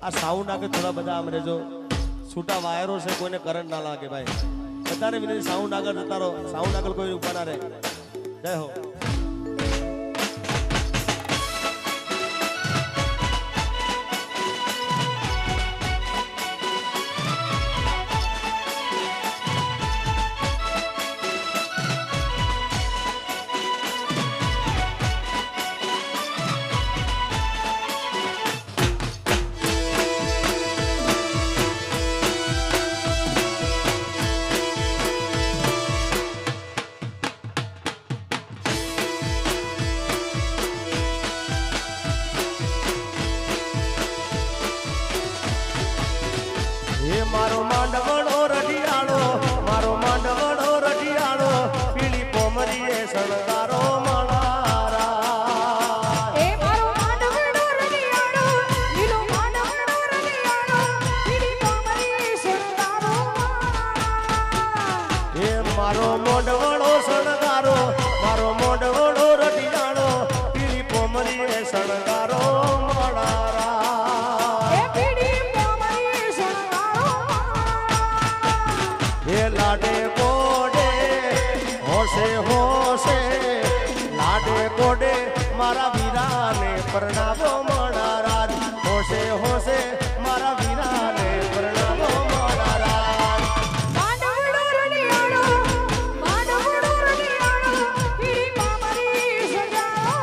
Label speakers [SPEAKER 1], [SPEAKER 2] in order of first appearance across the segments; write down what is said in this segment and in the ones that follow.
[SPEAKER 1] આ સાઉન્ડ આગળ થોડા બધા આમ રહેજો, છૂટા વાયરો છે, કોઈને કરંટ ના લાગે ભાઈ. બધાને વિનંતી સાઉન્ડ આગળ જતા રહો, સાઉન્ડ આગળ કોઈ ઉભા ના રહે. જય હો. મારો માંડવડો રઢિયાળો, મારો માંડવડો રઢિયાળો, પીળી પોમરીએ શણગારો માળારા.
[SPEAKER 2] એ મારો માંડવડો રઢિયાળો, લીલો માંડવડો રઢિયાળો, પીળી પોમરીએ શણગારો માળારા.
[SPEAKER 1] એ મારો મોઢવડો શણગારો, મારો મોઢવડો રઢિયાળો, પીળી પોમરીએ શણગારો માળારા. લાડે કોડે હોશે હોશે, લાડે કોડે મારા વીરાને પરણાવો માળારાજ. હોશે હોશે મારા વીરાને પરણાવો માળારાજ.
[SPEAKER 2] માંડવડો રઢિયાળો, માંડવડો રઢિયાળો, પીળી પોમરીએ શણગારો.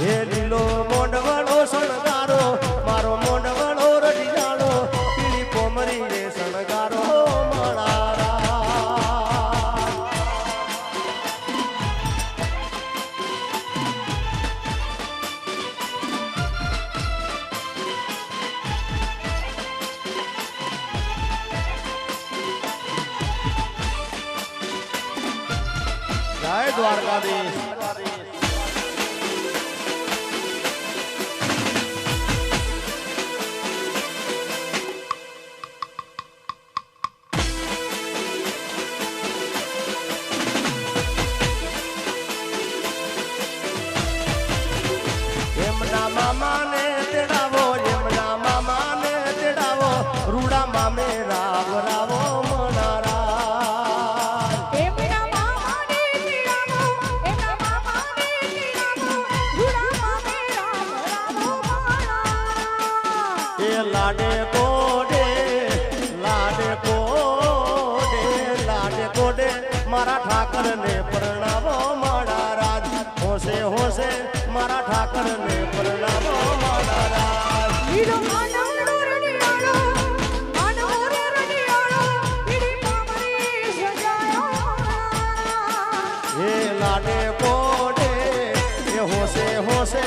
[SPEAKER 1] હે લીલો મોઢવડો શણગારો, મારો મોઢવડો રઢિયાળો, પીળી પોમરીએ શણગારો. જય દ્વારકાધીશ. એમના મામાને તેડાવો, એમના મામાને તેડાવો, રૂડા મામે રાવ રાવો મનારા.
[SPEAKER 2] એમના મામાને તેડાવો, એમના મામાને તેડાવો, રૂડા મામે રામ રામો માળા.
[SPEAKER 1] એ લાડે કોડે, લાડે કોડે, લાડે કોડે મારા ઠાકરને પરણાવો માળારાજ. હોશે હોશે મારા ઠાકરને પરણાવો માળારાજ.
[SPEAKER 2] લીલો માંડવડો રઢિયાળો, માંડવડો રઢિયાળો, પીળી પોમરીએ શણગારો.
[SPEAKER 1] એ લાડે કોડે એ હોશે હોશે,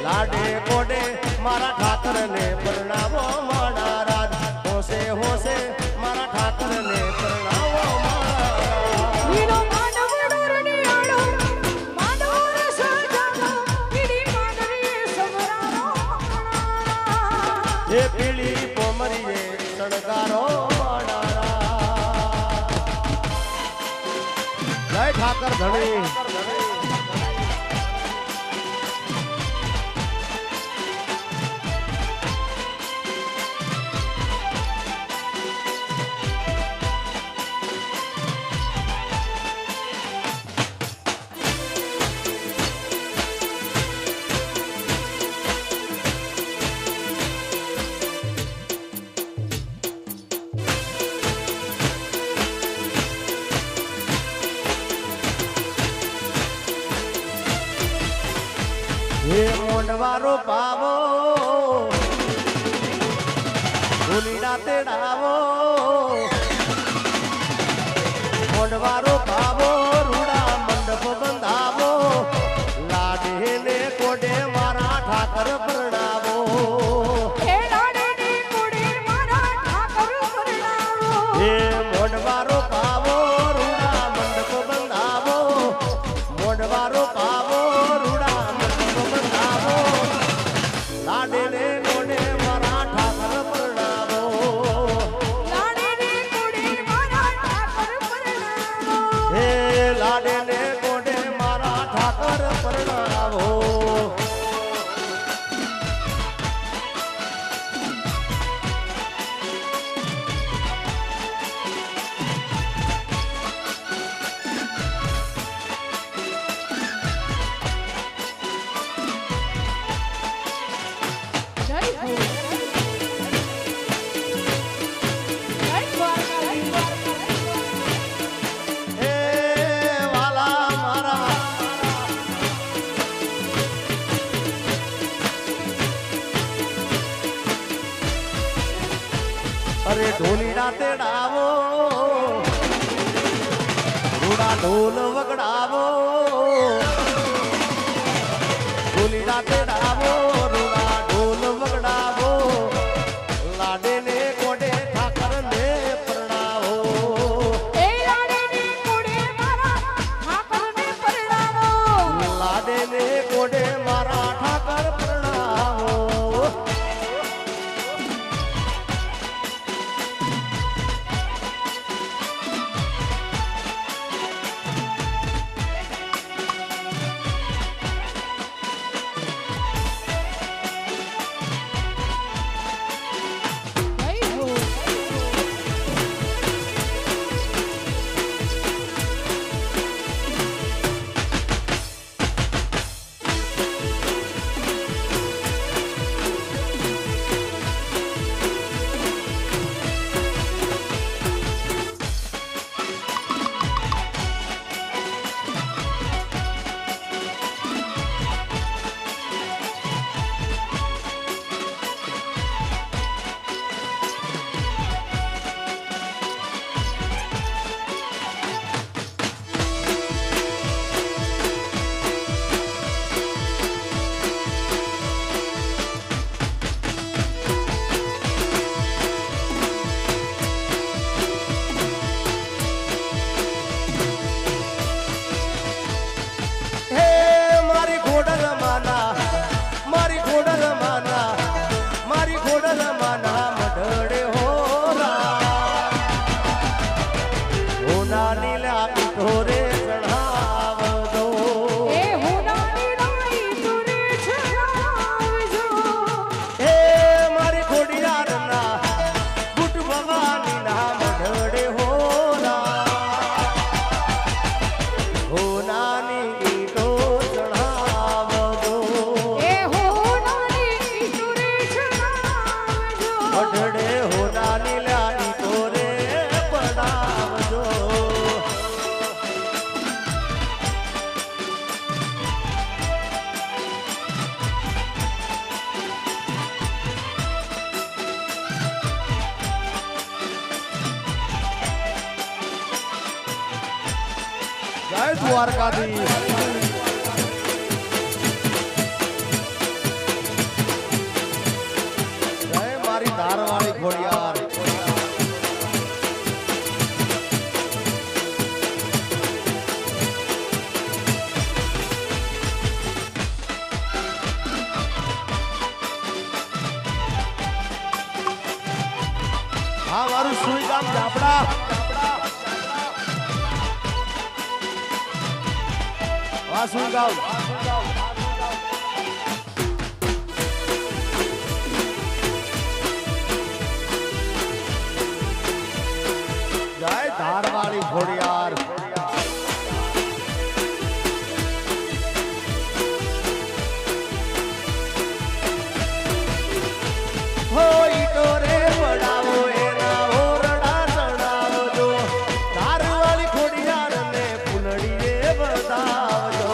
[SPEAKER 1] લાડે કોડે મારા ઠાકરને પરણાવો માળારાજ. હોશે હોશે મારા ઠાકરને પરણાવો માળારાજ.
[SPEAKER 2] લીલો માંડવડો રઢિયાળો, માંડવડો સજાવો, પીળી પોમરીએ શણગારો.
[SPEAKER 1] એ પીળી પોમરીએ શણગારો માળારાજ. જય ઠાકર ધણી. હે મોંડવારો પાવો, ભૂલીના તેડાવો, મોંડવારો પાવો, રૂડા મંડપ બંધાવો, લાડે ને કોડે મારા ઠાકર પરણાવો.
[SPEAKER 2] હે લાડે કોડે મારા ઠાકર પરણાવો.
[SPEAKER 1] હે મોંડવારો પાવો, રૂડા મંડપ બંધાવો, મોંડવારો પાવો, રૂડા મંડપ બંધાવો, લાડે ને કોડે મારા ઠાકર પરણાવો.
[SPEAKER 2] લાડે કોડે મારા ઠાકર પરણાવો.
[SPEAKER 1] હે લાડે ને કોડે મારા ઠાકર પરણાવો. તેડાવો રૂડા ઢોલ વગડાવો ઢોલીડા તેડાવો રૂડા ઢોલ વગડાવો લાડે ને કોડે ઠાકર ને પરણાવો
[SPEAKER 2] એ લાડેની કુડી મારા ઠાકરને પરણાવો
[SPEAKER 1] લાડે ને કોડે મારા ઠાકર પરણાવો
[SPEAKER 2] જય હો
[SPEAKER 1] હે મારી ખોડલ માના મારી ખોડલ માના મારી ખોડલ માના મઢડે હોના નીલા પિઠોરે ચઢાવજો
[SPEAKER 2] એ હોનાની નાઈ તુરે છણાવજો
[SPEAKER 1] હે મારી ખોડિયારના ગુટ ભવાની ના મઢડે હોનાની ઈટો ચઢાવજો
[SPEAKER 2] એ હોનાની તુરે છણાવજો
[SPEAKER 1] મઢડે હોનાની લા ઈટો રે પડાવજો જય દ્વારકાધીશ જય મારી ધારવાળી ઘોડિયાર હા મારું સુઈ ગામ જાપડા વાસુ ગામ જય ધારવાળી ઘોડિયાર હો ઈટો રે વડાવો એના ઓરડા ચડાવજો ધારવાળી ઘોડિયાર ને ફૂલડીએ બતાવજો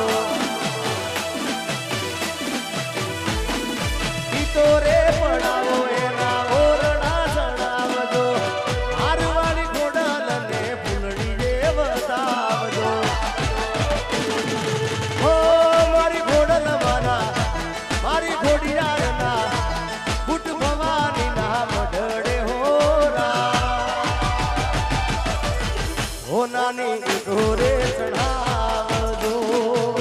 [SPEAKER 1] ઈટો રે વડાવો એના ઓરડા ચડાવજો ધારવાળી ઘોડાલ ને ફૂલડીએ બતાવજો હો મારી ઘોડલ માના મારી ઘોડિયારના બુટ ભવાની ના મઢડે હોનાની ઢોરે ચઢાવજો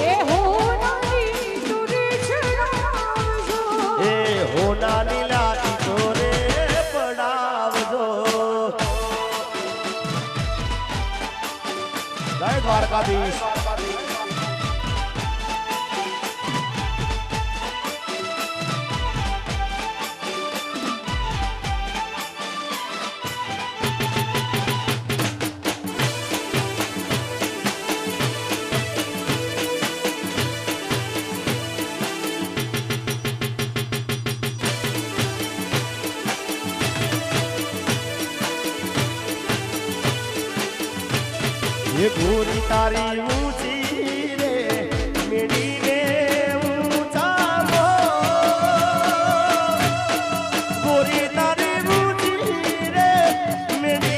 [SPEAKER 2] એ હોનાની તુરે છણાવજો
[SPEAKER 1] એ હોનાની લાટી ઢોરે પડાવજો જય દ્વારકાધીશ ये गोरी तारी ऊंची रे मेरी रे ऊंचा वो गोरी तारी ऊंची रे मेरी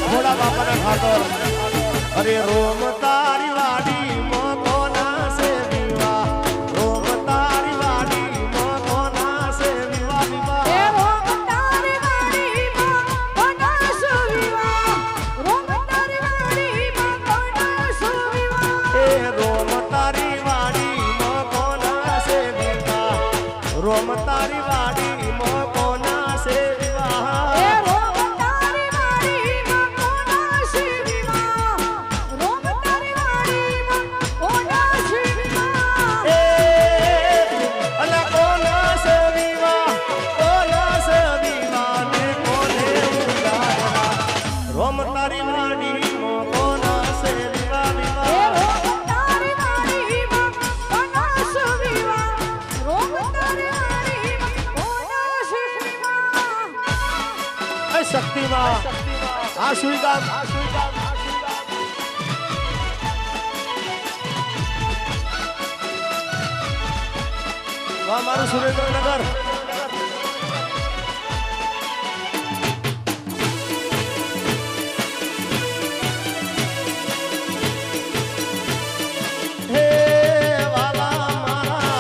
[SPEAKER 1] ઘોડા બાપાના ખાતર અરે રોમ તારી વાડી મોકોના સે વિવાહ રોમ તારી વાડી મોકોના સે વિવાહ વિવાહ
[SPEAKER 2] એ રોમ તારી વાડીમાં કોના સુવિવાહ રોમ તારી વાડીમાં કોના સુવિવાહ
[SPEAKER 1] એ રોમ તારી વાડી મોકોના સે વિવાહ રોમ તારી વાડી મોકોના સે વિવાહ
[SPEAKER 2] એ રોમ તારી વાડીમાં કોના સુવિવાહ રોમ તારી વાડીમાં કોના સુવિવાહ
[SPEAKER 1] એ અલા કોના સે વિવાહ ને કોને ઉડાડવા રોમ તારી વાડી મોકોના સે વિવાહ
[SPEAKER 2] એ
[SPEAKER 1] વિવાહ
[SPEAKER 2] રોમ તારી વાડીમાં કોના સુવિવાહ રોમ તારી વાડીમાં કોના સુવિવાહ
[SPEAKER 1] એ શક્તિમાં આ સુઈગામ વાહ મારું સુરેન્દ્રનગર હે વાલા મારા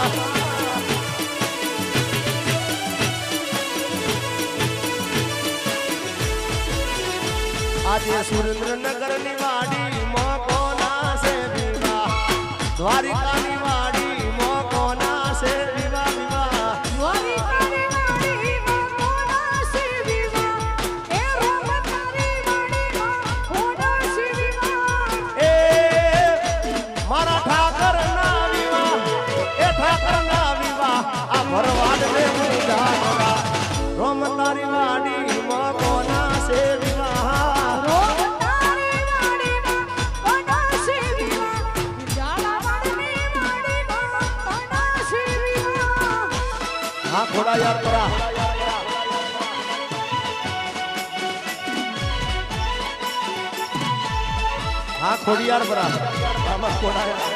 [SPEAKER 1] આજે સુરેન્દ્રનગર ની વાડી મોકોના સે વિવાહ દ્વારિકાની વાડી મોકોના સે વિવાહ વિવાહ
[SPEAKER 2] દ્વારિકાની વાડીમાં કોના સુવિવાહ એ રોમ તારી વાડીમાં કોના સુવિવાહ
[SPEAKER 1] એ મારા ઠાકર ના વિવાહ એ ઠાકર ના વિવાહ આ ભરવાડ ને મુજાગરા રોમ તારી વાડી મોકોના સે વિવાહ
[SPEAKER 2] રોમ તારી વાડીમાં કોના સુવિવાહ ઝાલાવાડની વાડીમાં કોના સુવિવાહ
[SPEAKER 1] હા ખોડા યાદ કરા હા ખોડિયાર બરા આમાં ખોડા યાર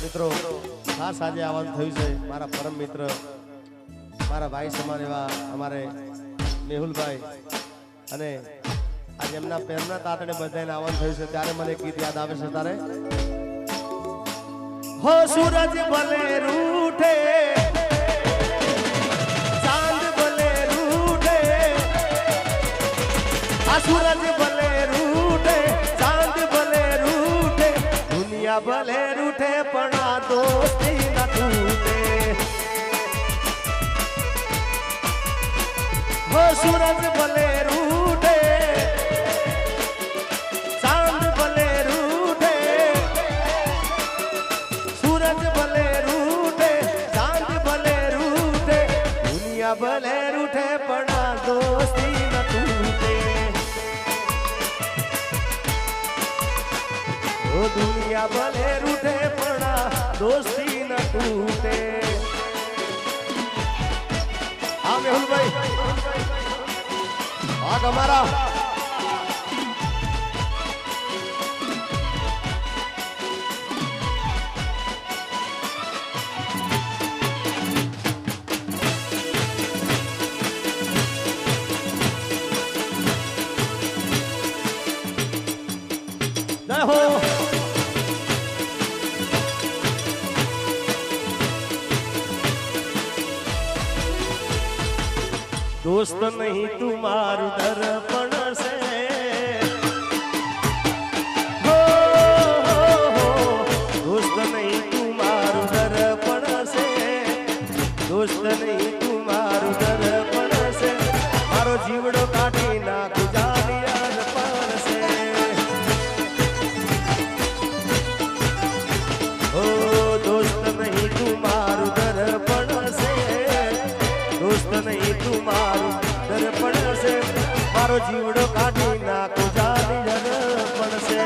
[SPEAKER 1] મિત્રો ખાસ આજે આવવાનું થયું છે મારા પરમ મિત્ર મારા ભાઈ સમાન એવા અમારે મેહુલભાઈ અને આજે એમના પેરના તાતણે બધાને આવવાનું થયું છે ત્યારે મને ગીત યાદ આવે છે તારે હો સૂરજ ભલે રૂઠે ચાંદ ભલે રૂઠે આ સૂરજ ભલે રૂઠે ચાંદ ભલે રૂઠે દુનિયા ભલે રૂઠે પણ આ દોસ્તી ન તૂટે હો સૂરજ ભલે રૂઠે ચાંદ ભલે રૂઠે સૂરજ ભલે રૂઠે ચાંદ ભલે રૂઠે દુનિયા ભલે રૂઠે પણ આ દોસ્તી ન તૂટે ઓ દુનિયા ભલે રૂઠે પણ આ દોસ્તી ન તૂટે હા મેહુલભાઈ હા તમારા જય હો दोस्त नहीं तुम्हारू दर्पण से हो જીવડો કાઢી નાખું જાની જન પડશે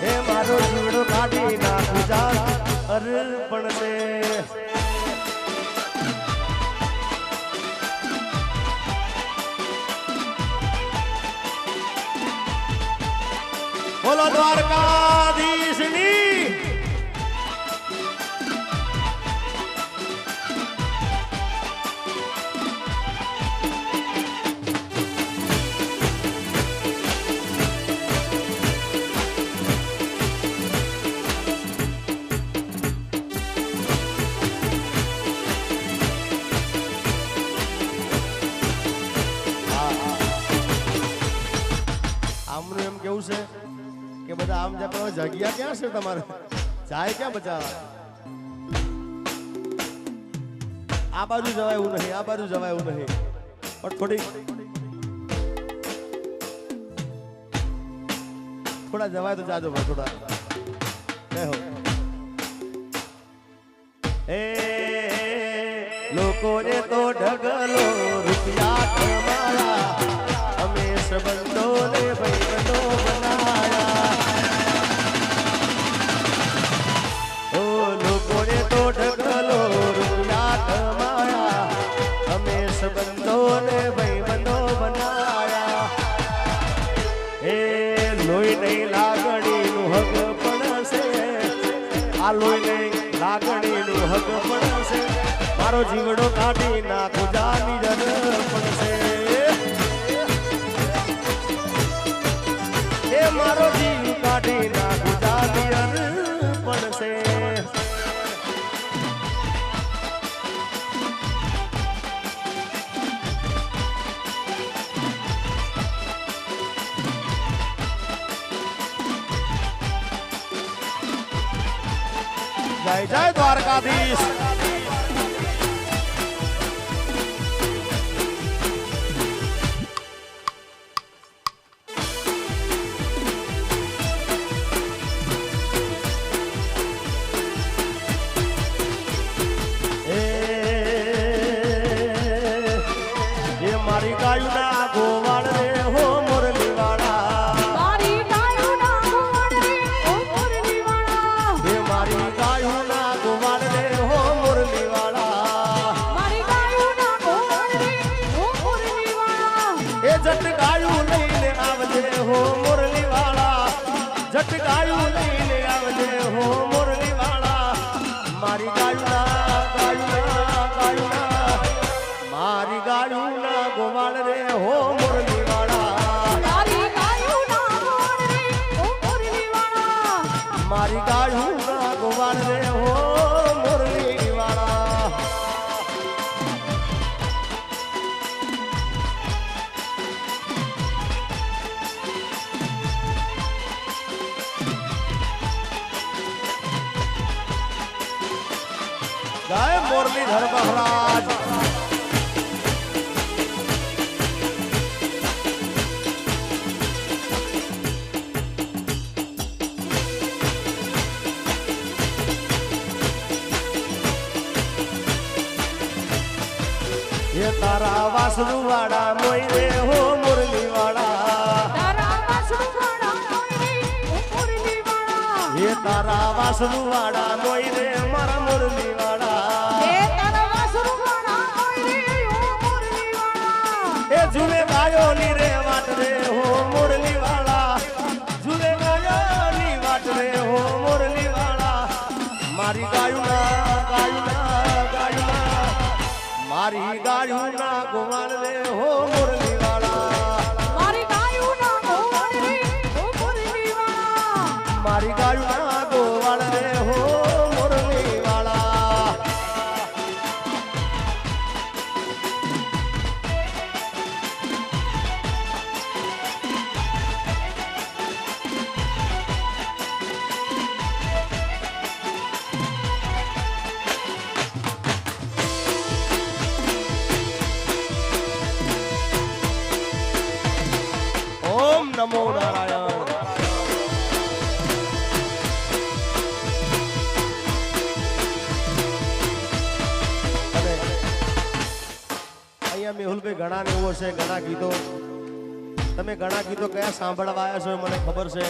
[SPEAKER 1] હે મારો જીવડો કાઢી નાખું જાન પડશે બોલો દ્વારકાધીશની આમનું એમ કેવું છે કે બધા આમ જાય જગ્યા ક્યાં છે તમારે જાય ક્યાં બચાવવા આ બાજુ જવાય એવું નહીં આ બાજુ જવાય એવું નહીં પણ થોડા જવાય તો જાજો ભાઈ થોડા એ લોકોને તો ઢગલો રૂપિયા કમાયા અમે સંબંધોને ભાઈબંધો બનાયા ઓ લોકોને તો ઢગલો રૂપિયા કમાયા અમે સંબંધોને ભાઈબંધો બનાયા એ લોહી નહીં લાગણીનું હક પણ છે આ લોહી નહીં લાગણીનું હક પણ છે મારો જીવડો કાઢી નાખું જાની જન પડશે એ મારો જીવ કાઢી નાખું જાની જન પડશે જય જય દ્વારકાધીશ મારી ગાયું ના ગોવાળ રે હો મુરલી વાળા
[SPEAKER 2] મારી ગાયું ના ગોવાળ રે હો મુરલી વાળા
[SPEAKER 1] હે મારી ગાયું ના ગોવાળ રે હો મુરલી વાળા
[SPEAKER 2] મારી ગાયું ના ગોવાળ રે હો મુરલી વાળા
[SPEAKER 1] એ જટ ગાયું લઈને આવજે હો મુરલી વાળા જટ ગાયું લઈને આવજે હો મુરલી વાળા મારી ગાયું ના મારી ગાયું ના ગોવાળ રે હો મુરલી વાળા
[SPEAKER 2] મારી ગાયું ના ગોવાળ રે હો મુરલી વાળા
[SPEAKER 1] મારી ગાયું ના ગોવાળ રે હો મુરલી વાળા ગાય મુરલીધર મહારાજ ये तारा वासरू वाड़ा मोई रे हो मुरली वाड़ा
[SPEAKER 2] તારા વાસુ વાળા મોઈ રે હો મુરલી વાળા
[SPEAKER 1] ये तारा वासरू वाड़ा मोई रे मारा मुरली वाड़ा
[SPEAKER 2] એ તારા વાસુ વાળા મોઈ રે હો મુરલી વાળા
[SPEAKER 1] ए जुए गायो नी रे वाट रे हो मुरली वाड़ा जुए गायो नी वाट रे हो मुरली वाड़ा मारी गायु ना मारी गायु ना गोवाल रे हो मुरली वाड़ा
[SPEAKER 2] મારી ગાયું ના ગોવાળ રે હો મુરલી વાળા
[SPEAKER 1] मारी गायु ना गोवाल रे हो मुरली वाड़ा અહીંયા મેહુલભાઈ ઘણા ને એવો છે ઘણા ગીતો તમે ઘણા ગીતો કયા સાંભળવા આવ્યા છો એ મને ખબર છે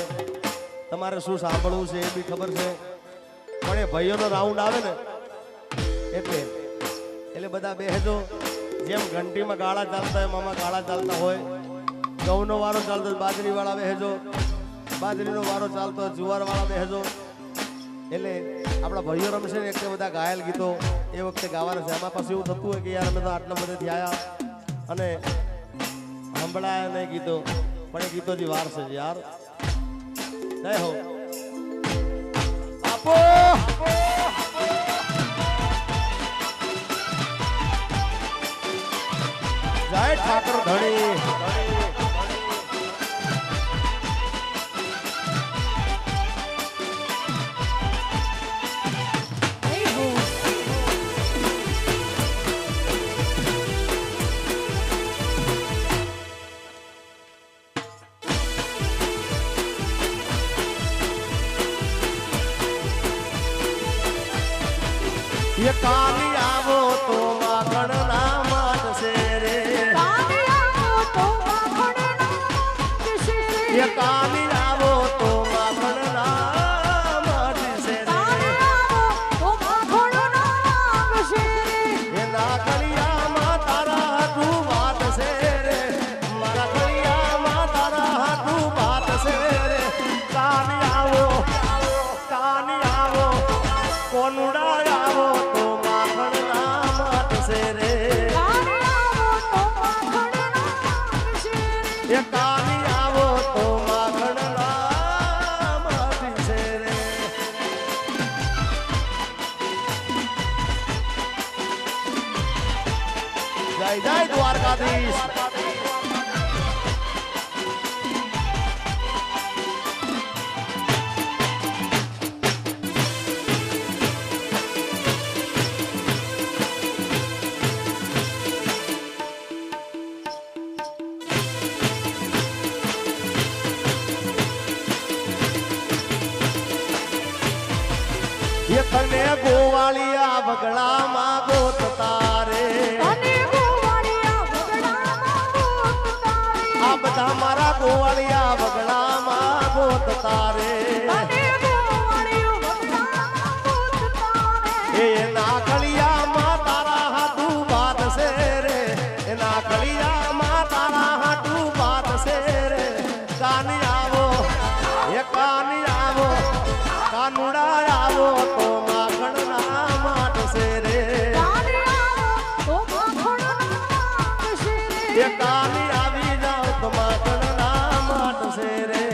[SPEAKER 1] તમારે શું સાંભળવું છે એ બી ખબર છે પણ એ ભાઈઓનો રાઉન્ડ આવે ને એટલે બધા બેહજો જેમ ઘંટીમાં ગાળા ચાલતા હોય મામા ગાળા ચાલતા હોય ઘઉંનો વારો ચાલતો હોય બાજરી વાળા બેહજો બાજરીનો વારો ચાલતો હોય જુવાર વાળા બેહજો એટલે આપણા ભાઈઓ રમશે ને એટલે બધા ગાયેલ ગીતો એ વખતે ગાવાના છે આમાં પાછું એવું થતું હોય કે યાર અમે તો આટલા બધેથી આવ્યા અને સંભળાયા નહીં ગીતો પણ એ ગીતોની વાર છે યાર જય હો આપો જય ઠાકર ધણી ये काली आवो तो माखण ना माटसे रे
[SPEAKER 2] કાલી આવો તો માખણ ના માગશે રે
[SPEAKER 1] ये काली आवो तो माखण ना माटसे
[SPEAKER 2] કાલી
[SPEAKER 1] रे
[SPEAKER 2] આવો તો માખણ ના માગશે રે
[SPEAKER 1] ये नाकलिया मा तारा तू बात से रे मारा कलिया मा तारा तू बात से रे काली आवो कोनुड़ा आवो तो माखण ना माटसे रे
[SPEAKER 2] કાલી આવો તો માખણ ના માગશે રે
[SPEAKER 1] ये काली आवो तो माखण ना माटसे रे जय जय द्वारकाधीश ये कने गोवालिया बगड़ा मागो तारे
[SPEAKER 2] અને ગોવાળિયા બગડામાં ગોત તારે
[SPEAKER 1] आ बधा मारा गोवालिया बगड़ा मागो तारे
[SPEAKER 2] અને ગોવાળિયો બગડામાં ગોત તારે
[SPEAKER 1] ए नाकलिया मा तारा हाथू बात से रे ए नाकलिया मा तारा हाथू बात से रे कानी आवो ये कानी आवो कानुड़ा आवो तो माखण ना माट से रे
[SPEAKER 2] કાલી આવો તો માખણ ના માગશે રે
[SPEAKER 1] ये काली आवी जाओ तो माखण ना माट से रे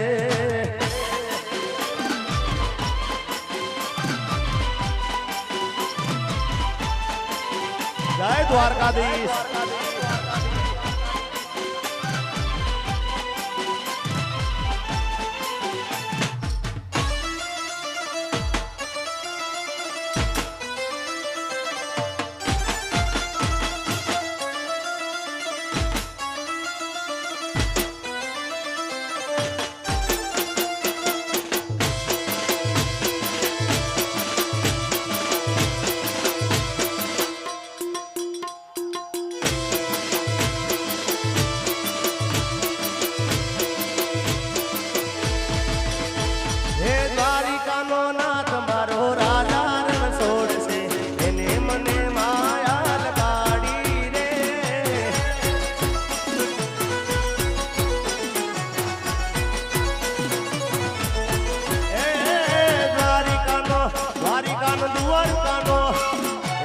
[SPEAKER 1] जय द्वारकाधीश हे द्वारिकानो नाथ मारो राजा रण छोड़से एने मने माया लगाड़ी रे हे द्वारिकानो द्वारकानो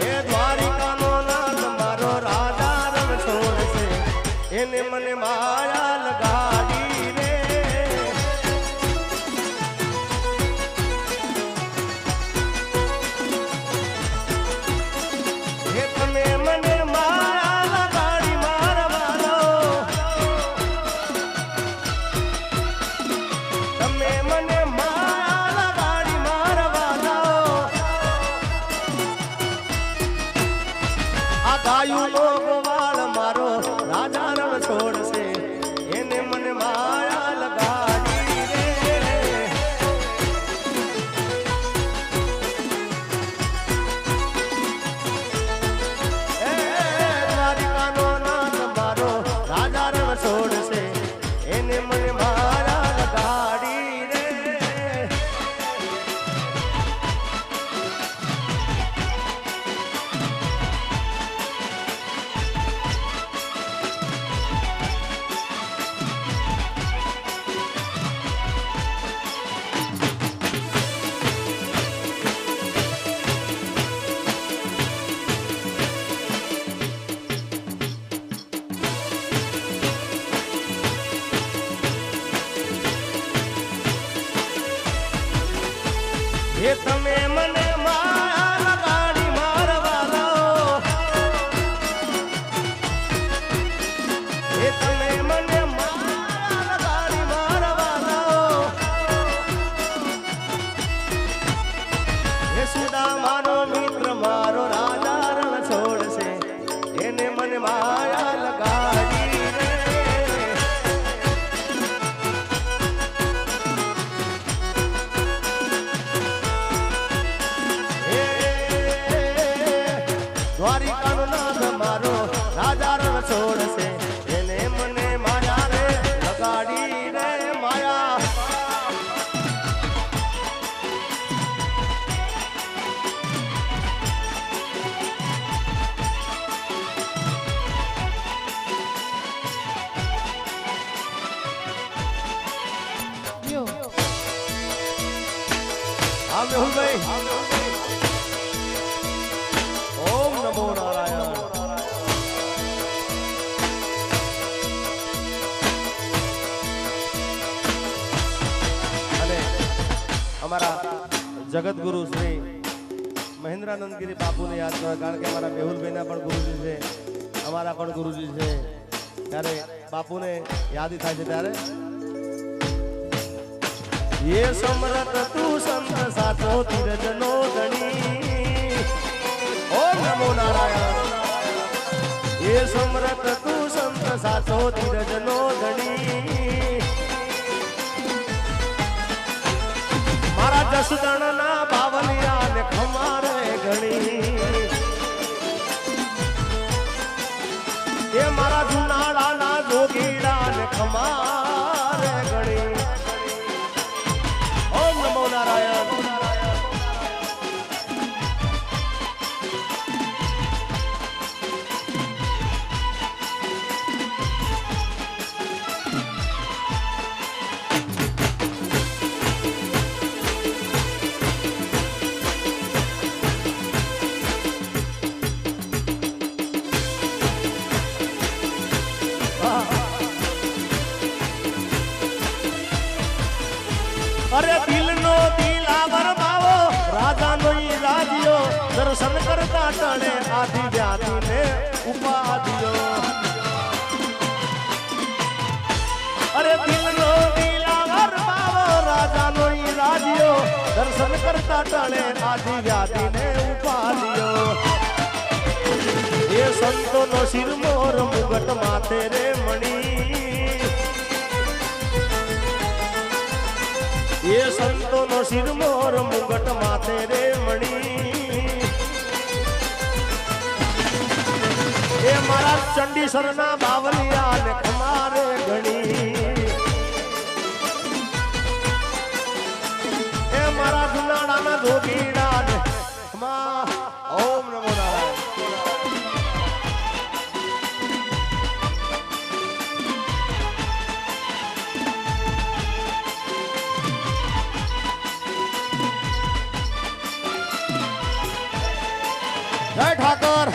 [SPEAKER 1] हे द्वारिकानो नाथ मारो राजा रण छोड़से एने मने माया लगाड़ी रे हे तमे मने माया लगाड़ी मारवालो तमे मने माया लगाड़ी मारवालो आ गायु नो गोवाल मारो राजा रण छोड़से एने मने છે એને મને માયા રે લગાડી રે માયા
[SPEAKER 2] યો
[SPEAKER 1] હા મેહુલભાઈ ઓમ નમો નારાયણ અને અમારા જગતગુરુ શ્રી મહેન્દ્રાનંદગીરી બાપુને યાદ કરો કારણ કે અમારા મેહુલભાઈના પણ ગુરુજી છે અમારા પણ ગુરુજી છે ત્યારે બાપુને યાદ થાય છે ત્યારે ये समरत तू संत साचो धीरज नो धनी ओम नमो नारायण ये समरत तू संत साचो धीरज नो धनी मारा जसदण ना बावलिया ने खमारे घणी ये मारा जुनाड़ा ना जोगीड़ा ने खमारे घणी नमो नारायण अरे दिल नो दिलावर बावो राजा नो राजियो दर्शन करता टणे आदि व्याधि ने उपाधियो अरे दिल नो दिलावर बावो राजा नो राजियो दर्शन करता टणे आदि व्याधि ने उपाधियो ये संतो नो सिर मोर मुगट माथे रे मणि ये संतो नो सिर मोर मुगट माथे रे मणि ये मारा चंडीसर ना बावलिया ने खमारे घणी ये मारा जुनाड़ा ना जोगीड़ा ने खमा ओम नमो नारायण जय ठाकर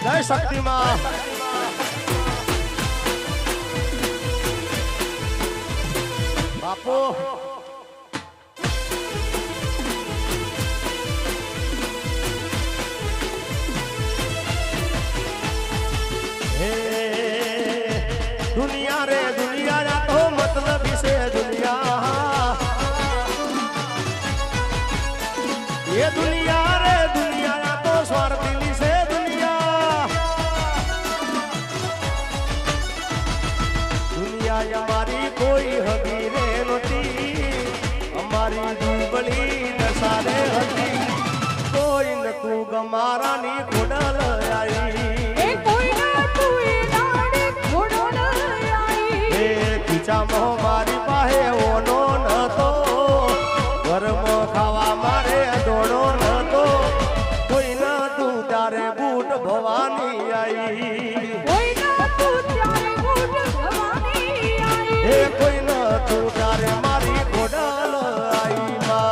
[SPEAKER 1] जय शक्ति माँ बापू हे दुनिया रे दुनिया या तो मतलब से दुनिया ये दुनिया रे दुनिया या तो स्वार्थी से हमारी कोई हबीरे नती हमारी दुबली दसारे हती कोई न तू गमारा नी खोडल आई
[SPEAKER 2] ए कोई ना तू ए डाड़े घोड़ल आई
[SPEAKER 1] ए खीचा मो मारी पाहे ओनो न तो घर में खावा मारे दोड़ो न तो कोई न तू तारे बूट भवानी आई
[SPEAKER 2] कोई ना तू त्यारे बूट भवानी आई
[SPEAKER 1] ए कोई न तू तारे मारी खोडल आई माँ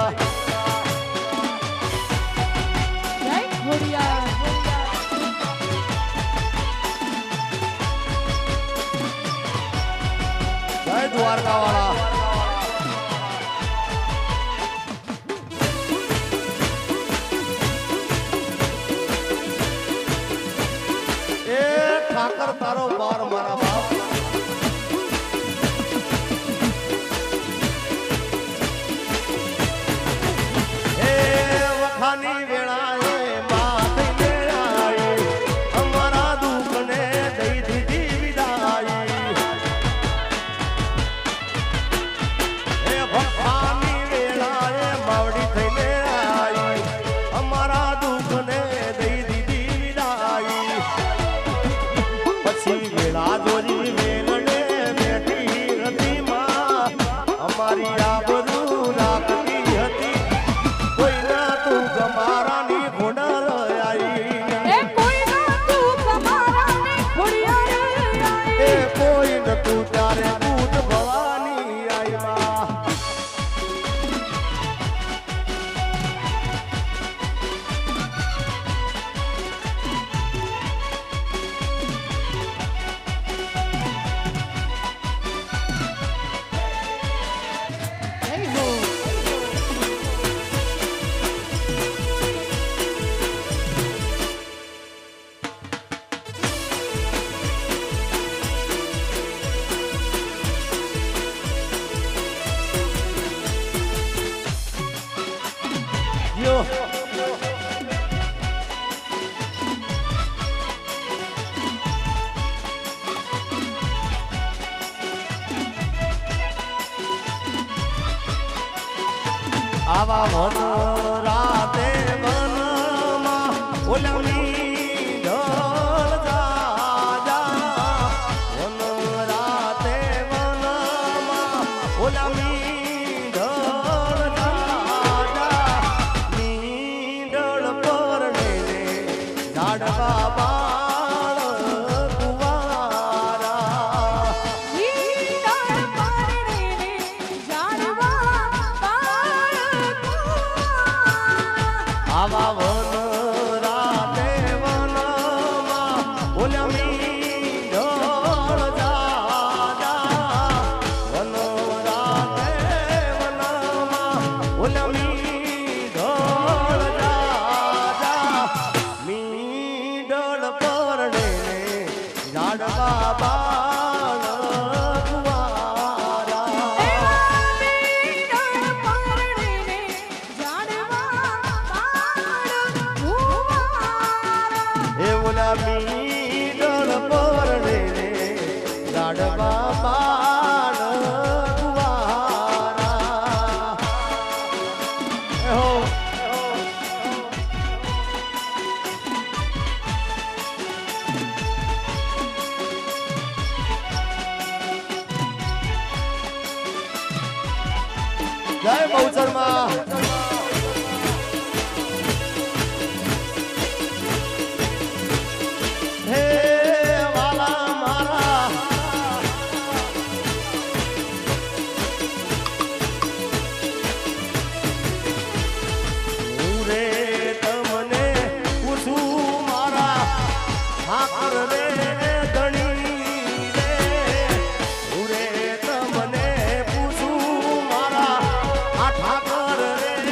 [SPEAKER 2] जय घोड़िया
[SPEAKER 1] जय द्वारका वाला ठाकर કર તારો બાર મારા બાપ હે વખાની વેળાએ માં થઈને આવી અમારા દુઃખને દઈ દીધી વિદાઈ હે વખાની વેળાએ માવડી થઈને આવી અમારા દુઃખને દઈ દીધી વિદાઈ પછી વેળા દોરી વેલણે બેઠી હતી માં અમારી આબરૂ રાખતી હતી કોઈના તું ગમારાની ઘોડર આવી
[SPEAKER 2] એ કોઈ ના તું તમારાની ખોડિયાર
[SPEAKER 1] એ
[SPEAKER 2] આઈ
[SPEAKER 1] કોઈ નતું ત્યારે ભૂત ભવાની આવી માં
[SPEAKER 2] હે હો
[SPEAKER 1] જો આવા વન રાતે વનમાં ઓલમી ઢોલ જાજા વન રાતે વનમાં ઓલમી ઢોલ જાજા નીડળ પરણે ઝાડવા બાળ કુવારા
[SPEAKER 2] ઈડાળ પારણે જાણવા બાળકો
[SPEAKER 1] આવા વન રાતે વનમાં ઓલમી ઢોળ જાજા વન રાતે વનમાં ઓલમી ઢોળ જાજા મીડળ પરણે ઝાડવા બાળ કુવારા
[SPEAKER 2] ઈડાળ પારણે જાણવા બાળકો
[SPEAKER 1] હે ઓલા મીડળ પરણે લાડવા બાળ કુવારા હો જય બહુચરમાં હે વાલા મારા હું રે તમને પૂછું મારા ઠાકર રે ધણી રે હું રે તમને પૂછું મારા આ ઠાકર રે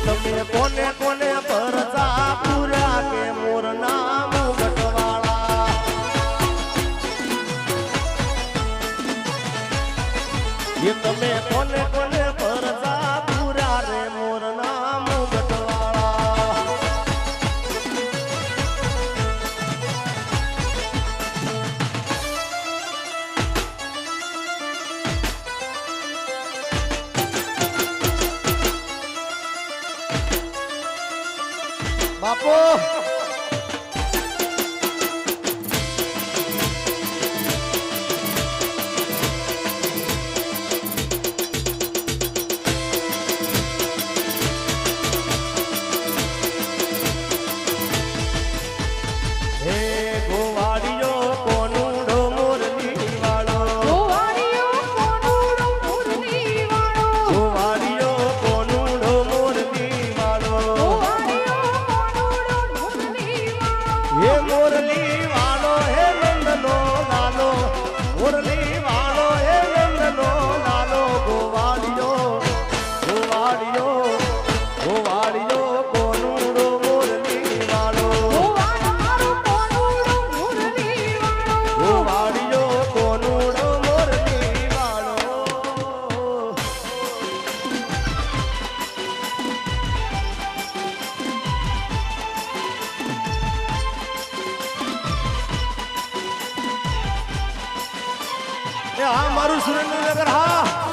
[SPEAKER 1] તમે કોને કોને પરચા પૂર્યા કે મોરના મુગટવાળા એ તમે કોને કોને પરચા પૂર્યા રે મોરના મુગટવાળા બાપુ હે ગોવાળીઓ કોનુડો મોરલી વાળો
[SPEAKER 2] ગોવાળીઓ કોનુડો મુરલી વાળો
[SPEAKER 1] ગોવાળીઓ કોનુડો મોરલી વાળો
[SPEAKER 2] ગોવાળીઓ કોનુડો મુરલી વાળો
[SPEAKER 1] હે મોરલી વાળો હે નંદનો લાલો મોરલી વાળો હે નંદનો લાલો ગોવાળીઓ ગોવાળીઓ ગોવાળીઓ કોનુડો મોરલી વાળો
[SPEAKER 2] ગોવાળારો કોનુડો મુરલી વાળો
[SPEAKER 1] ગોવાળીઓ કોનુડો મોરલી વાળો એ હા મારું સુરેન્દ્રનગર હા